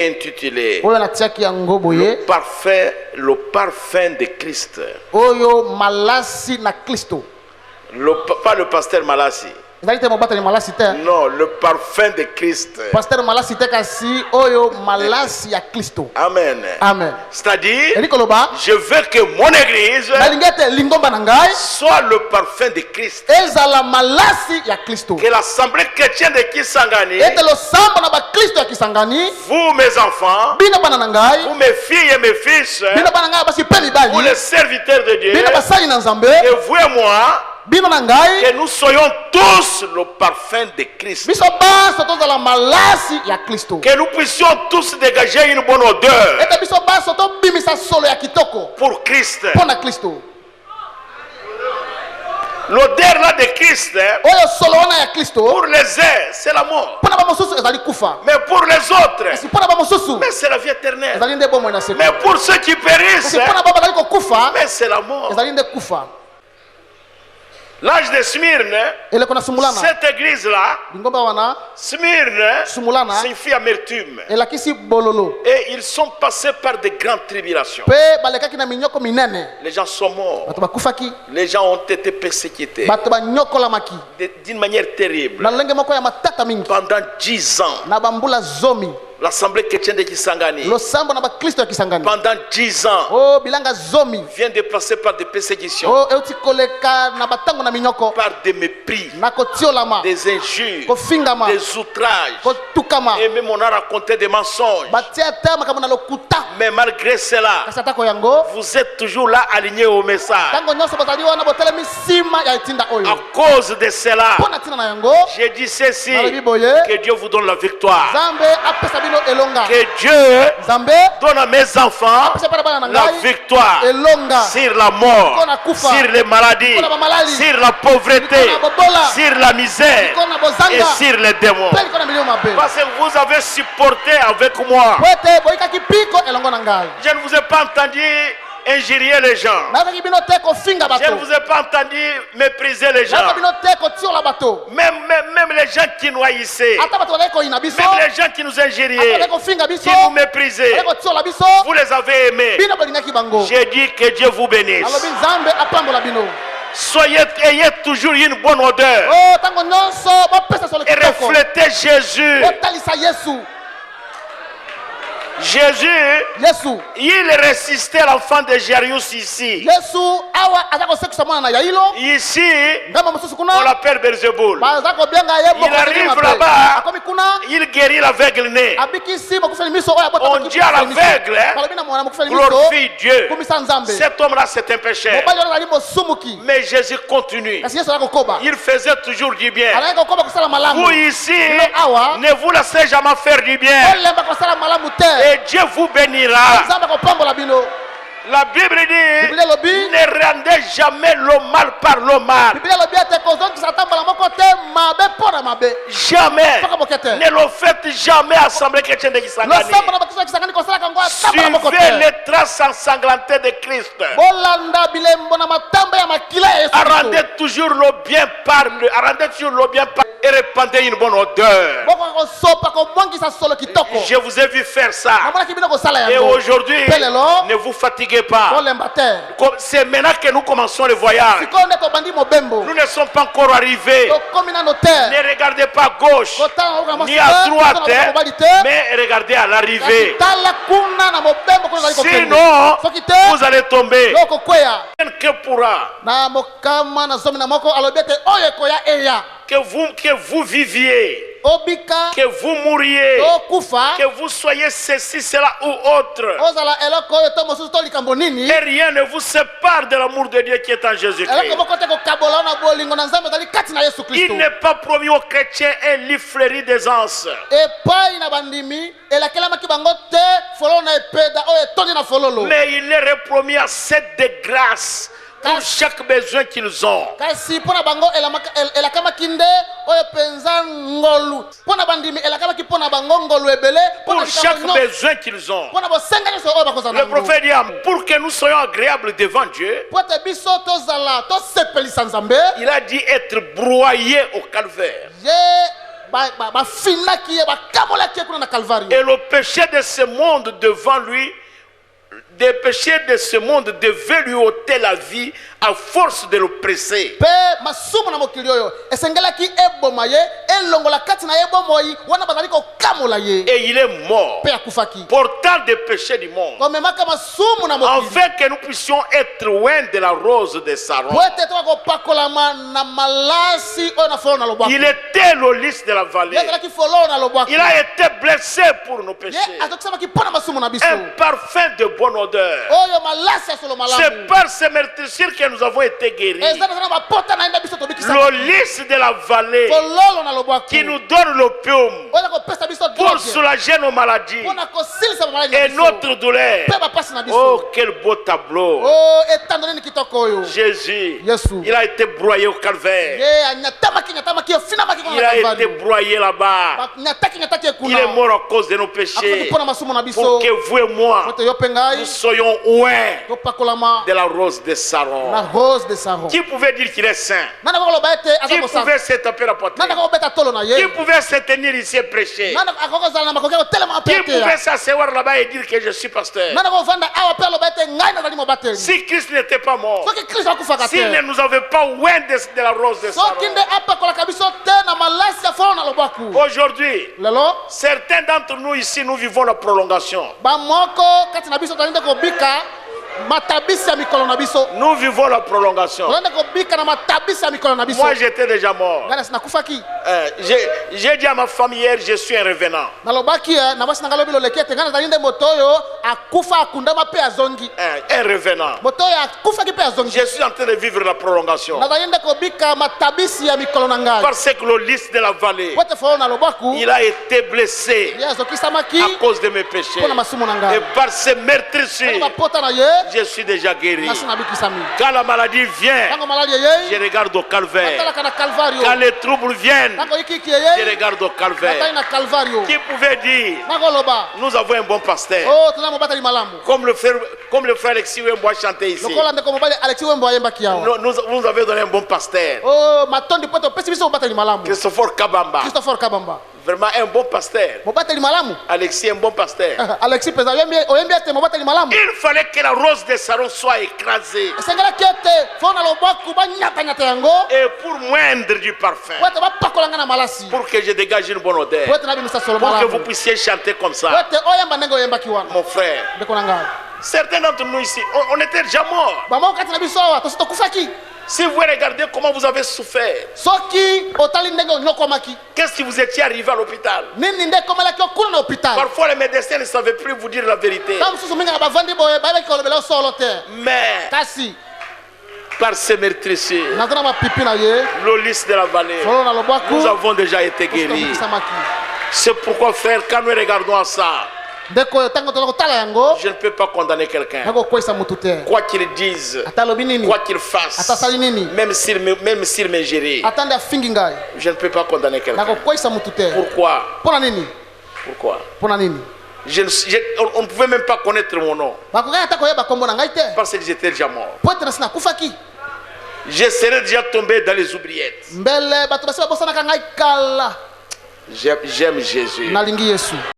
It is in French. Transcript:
intitulé le parfum de Christ. Pas le pasteur Malassi. Non, le parfum de Christ. Amen. Amen. C'est-à-dire, je veux que mon église soit le parfum de Christ. Que l'assemblée chrétienne de Kisangani, vous mes enfants, vous mes filles et mes fils, vous les serviteurs de Dieu, et vous et moi, que nous soyons tous le parfum de Christ. Que nous puissions tous dégager une bonne odeur pour Christ. L'odeur là de Christ, pour les uns, c'est la mort. Mais pour les autres, mais c'est la vie éternelle. Mais pour ceux qui périssent, mais c'est la mort. L'âge de Smyrne, cette église-là, Smyrne, signifie amertume. Et ils sont passés par de grandes tribulations. Les gens sont morts. Les gens ont été persécutés d'une manière terrible. Pendant 10 ans. L'assemblée chrétienne de Kisangani, pendant 10 ans, vient de passer par des persécutions, par des mépris, des injures, des outrages, et même on a raconté des mensonges. Mais malgré cela, vous êtes toujours là alignés au message. À cause de cela, j'ai dit ceci, que Dieu vous donne la victoire. Que Dieu donne à mes enfants la victoire sur la mort, sur les maladies, sur la pauvreté, sur la misère et sur les démons. Parce que vous avez supporté avec moi. Je ne vous ai pas entendu injurier les gens. Je ne vous ai pas entendu mépriser les gens. Même les gens qui nous haïssaient, même les gens qui nous injuriaient, qui nous méprisaient, vous les avez aimés. J'ai dit que Dieu vous bénisse. Ayez toujours une bonne odeur et reflétez Jésus. Jésus, il résistait l'enfant de Jairus ici. Ici, on l'appelle Beelzéboul. Il arrive là-bas, il guérit l'aveugle-né. On dit à l'aveugle, glorifie Dieu. Cet homme-là, c'est un pécheur. Mais Jésus continue. Il faisait toujours du bien. Vous ici, ne vous laissez jamais faire du bien. Et Dieu vous bénira. La Bible dit, ne rendez jamais le mal par le mal. Jamais. Ne le faites jamais à l'Assemblée chrétienne de Kisangani. Suivez les traces ensanglantées de Christ. Rendez toujours le bien par et répandez une bonne odeur. Je vous ai vu faire ça. Et aujourd'hui, ne vous fatiguez pas. C'est maintenant que nous commençons le voyage. Nous ne sommes pas encore arrivés. Ne regardez pas à gauche ni à droite, mais regardez à l'arrivée. Sinon, vous allez tomber. Que pourra que vous viviez, que vous mouriez, que vous soyez ceci, cela ou autre, et rien ne vous sépare de l'amour de Dieu qui est en Jésus-Christ. Il n'est pas promis aux chrétiens un livre fleuri d'aisance. Mais il est repromis à cette de grâce pour chaque besoin qu'ils ont. Pour chaque besoin qu'ils ont. Le prophète dit, pour que nous soyons agréables devant Dieu, il a dit être broyé au calvaire. Et le péché de ce monde devant lui, des péchés de ce monde devaient lui ôter la vie à force de l'oppresser. Et il est mort pour tant de péchés du monde, afin que nous puissions être loin de la rose de Saron. Il était le lys de la vallée. Il a été blessé pour nos péchés. Un parfum de bonne odeur. C'est par ces meurtrissures que nous avons été guéris. Le lys de la vallée qui nous donne l'opium pour soulager nos maladies et notre douleur. Oh, quel beau tableau. Jésus, il a été broyé au calvaire. Il a été broyé là-bas. Il est mort à cause de nos péchés, pour que vous et moi nous soyons loin de la rose de Saron. Qui pouvait dire qu'il est saint? Qui pouvait se taper la poitrine? Qui pouvait se tenir ici et prêcher? Qui pouvait s'asseoir là-bas et dire que je suis pasteur? Si Christ n'était pas mort, s'il ne nous avait pas loin de la rose de Saron. Aujourd'hui, certains d'entre nous ici, nous vivons la prolongation. Nous vivons la prolongation. Moi j'étais déjà mort. J'ai dit à ma famille hier, je suis un revenant. Un revenant. Je suis en train de vivre la prolongation. Parce que le lys de la vallée, il a été blessé à cause de mes péchés. Et par ces meurtrissures, je suis déjà guéri. Quand la maladie vient, je regarde au calvaire. Quand les troubles viennent, je regarde au calvaire. Qui pouvait dire, nous avons un bon pasteur, comme le frère Alexis Wembo a chanté ici. Nous avez donné un bon pasteur, Christopher Kabamba. Vraiment un bon pasteur. Alexis, un bon pasteur. Il fallait que la rose de Saron soit écrasée. Et pour moindre du parfum, pour que je dégage une bonne odeur, pour que vous puissiez chanter comme ça. Mon frère, certains d'entre nous ici, on était déjà morts. Si vous regardez comment vous avez souffert, qu'est-ce qui vous étiez arrivé à l'hôpital? Parfois les médecins ne savaient plus vous dire la vérité. Mais par ces meurtrissures, le lys de la vallée, nous avons déjà été guéris. C'est pourquoi, frère, quand nous regardons à ça, je ne peux pas condamner quelqu'un. Quoi qu'il dise, quoi qu'il fasse, même s'il m'ingérait, je ne peux pas condamner quelqu'un. Pourquoi? On ne pouvait même pas connaître mon nom, parce que j'étais déjà mort. Je serais déjà tombé dans les oubliettes. J'aime Jésus.